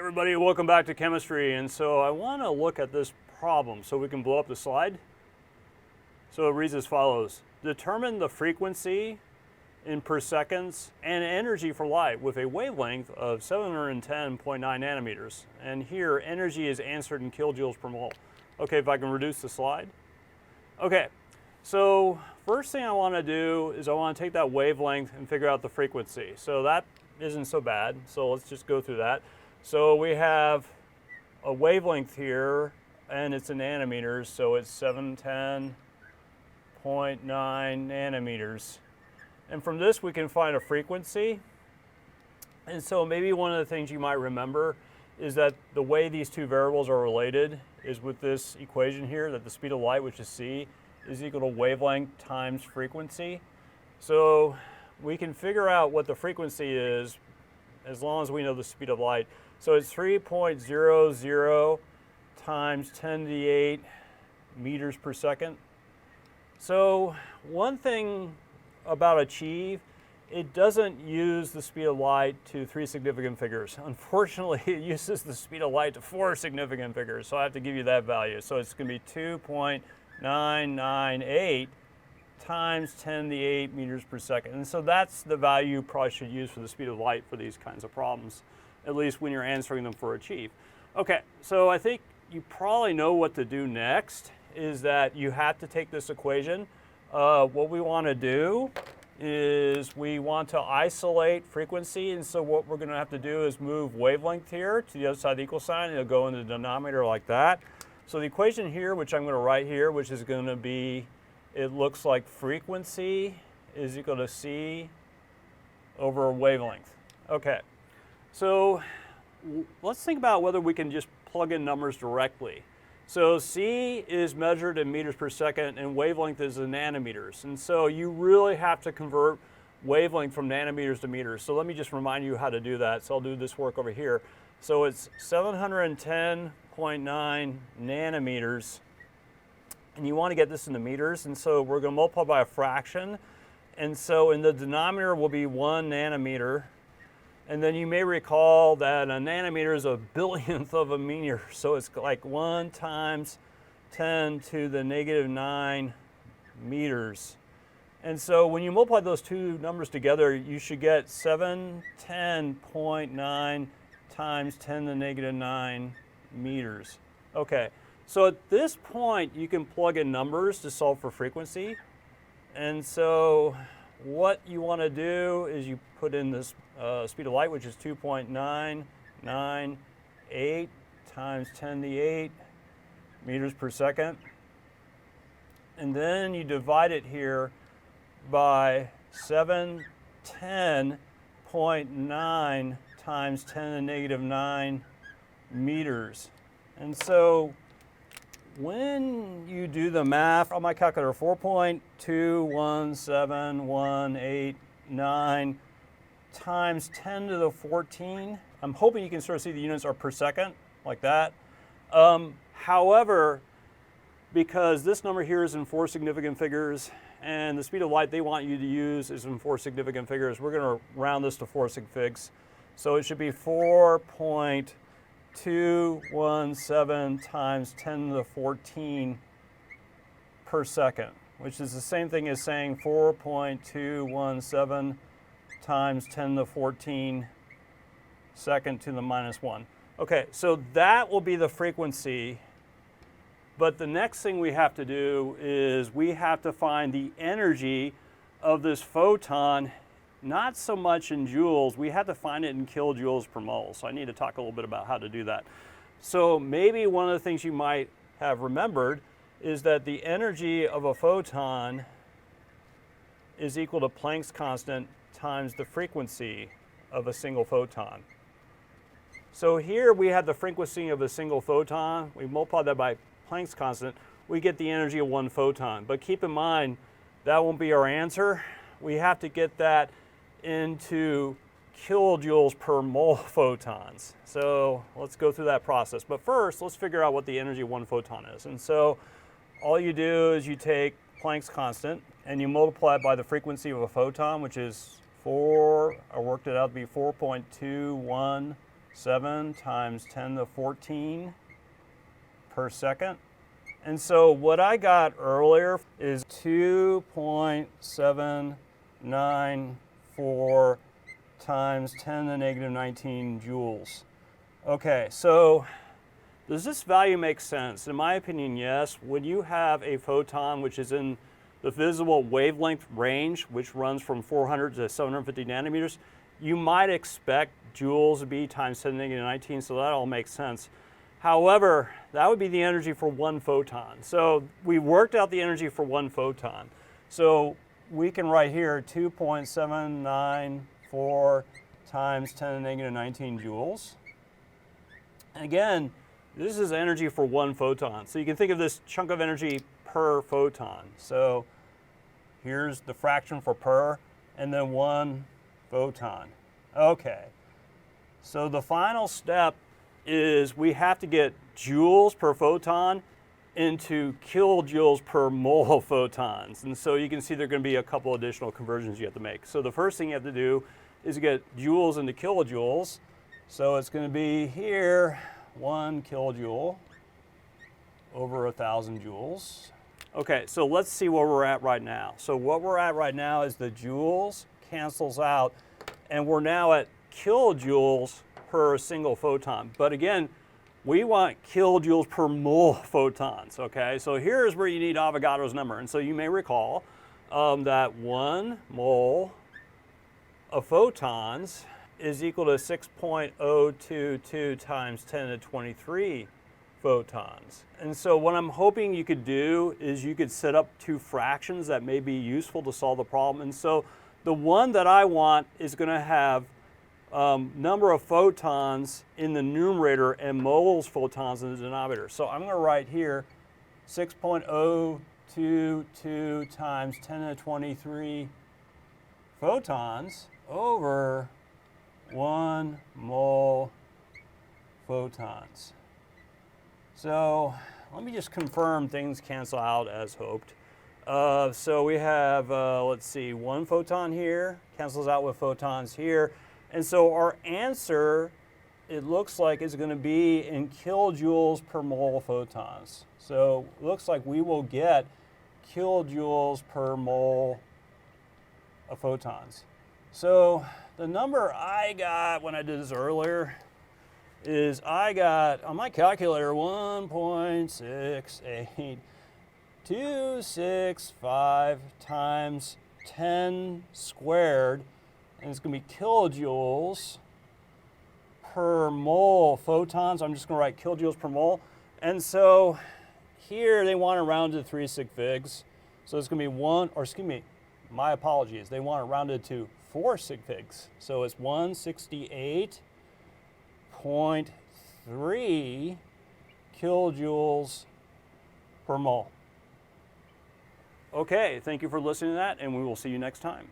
Everybody, welcome back to chemistry. And so I want to look at this problem so we can blow up the slide. So it reads as follows. Determine the frequency in per seconds and energy for light with a wavelength of 710.9 nanometers. And here energy is answered in kilojoules per mole. Okay, if I can reduce the slide. Okay, so first thing I want to do is I want to take that wavelength and figure out the frequency. So that isn't so bad. So let's just go through that. So we have a wavelength here, and it's in nanometers, so it's 710.9 nanometers. And from this we can find a frequency. And so maybe one of the things you might remember is that the way these two variables are related is with this equation here, that the speed of light, which is c, is equal to wavelength times frequency. So we can figure out what the frequency is as long as we know the speed of light. So it's 3.00 times 10 to the 8 meters per second. So one thing about Achieve, it doesn't use the speed of light to 3 significant figures. Unfortunately, it uses the speed of light to 4 significant figures, so I have to give you that value. So it's going to be 2.998 times 10 to the 8 meters per second. And so that's the value you probably should use for the speed of light for these kinds of problems, at least when you're answering them for Achieve. Okay, so I think you probably know what to do next, is that you have to take this equation. What we want to do is we want to isolate frequency, and so what we're going to have to do is move wavelength here to the other side of the equal sign, and it'll go in the denominator like that. So the equation here, which I'm going to write here, which is going to be, it looks like frequency is equal to c over wavelength. Okay, so let's think about whether we can just plug in numbers directly. So c is measured in meters per second and wavelength is in nanometers. And so you really have to convert wavelength from nanometers to meters. So let me just remind you how to do that. So I'll do this work over here. So it's 710.9 nanometers. And you want to get this into meters. And so we're going to multiply by a fraction. And so in the denominator will be 1 nanometer. And then you may recall that a nanometer is a billionth of a meter. So it's like 1 times 10 to the negative 9 meters. And so when you multiply those two numbers together, you should get 710.9 times 10 to the negative 9 meters. Okay, so at this point, you can plug in numbers to solve for frequency. And so what you want to do is you put in this speed of light, which is 2.998 times 10 to the 8 meters per second. And then you divide it here by 710.9 times 10 to the negative 9 meters. And so when you do the math on my calculator, 4.217189 times 10 to the 14, I'm hoping you can sort of see the units are per second, like that. However, because this number here is in 4 significant figures, and the speed of light they want you to use is in 4 significant figures, we're going to round this to 4 sig figs. So it should be 4.217 times 10 to the 14 per second, which is the same thing as saying 4.217 times 10 to the 14 second to the minus 1. Okay, so that will be the frequency. But the next thing we have to do is we have to find the energy of this photon, not so much in joules, we have to find it in kilojoules per mole. So I need to talk a little bit about how to do that. So maybe one of the things you might have remembered is that the energy of a photon is equal to Planck's constant times the frequency of a single photon. So here we have the frequency of a single photon. We multiply that by Planck's constant, we get the energy of 1 photon. But keep in mind, that won't be our answer. We have to get that into kilojoules per mole photons. So let's go through that process. But first, let's figure out what the energy of 1 photon is. And so all you do is you take Planck's constant and you multiply it by the frequency of a photon, which is I worked it out to be 4.217 7 times 10 to the 14 per second. And so what I got earlier is 2.794 times 10 to the negative 19 joules. Okay, so does this value make sense? In my opinion, yes. When you have a photon which is in the visible wavelength range, which runs from 400 to 750 nanometers, you might expect joules to be times 10 to the negative 19, so that all makes sense. However, that would be the energy for one photon. So we worked out the energy for one photon. So we can write here 2.794 times 10 to the negative 19 joules. And again, this is energy for one photon. So you can think of this chunk of energy per photon. So here's the fraction for per, and then one photon. Okay, so the final step is we have to get joules per photon into kilojoules per mole of photons. And so you can see there are going to be a couple additional conversions you have to make. So the first thing you have to do is get joules into kilojoules. So it's going to be here, 1 kilojoule over 1,000 joules. Okay, so let's see where we're at right now. So what we're at right now is the joules cancels out, and we're now at kilojoules per single photon. But again, we want kilojoules per mole photons, okay? So here's where you need Avogadro's number. And so you may recall that 1 mole of photons is equal to 6.022 times 10 to the 23 photons. And so what I'm hoping you could do is you could set up two fractions that may be useful to solve the problem. And so the one that I want is going to have number of photons in the numerator and moles photons in the denominator. So I'm going to write here 6.022 times 10 to the 23 photons over 1 mole photons. So let me just confirm things cancel out as hoped. So we have, let's see, 1 photon here, cancels out with photons here. And so our answer, it looks like, is going to be in kilojoules per mole of photons. So it looks like we will get kilojoules per mole of photons. So the number I got when I did this earlier is I got, on my calculator, 1.68265 times 10 squared, and it's going to be kilojoules per mole photons. I'm just going to write kilojoules per mole. And so here they want to round to 3 sig figs. So it's going to be my apologies, they want it rounded to 4 sig figs. So it's 168.3 kilojoules per mole. Okay, thank you for listening to that, and we will see you next time.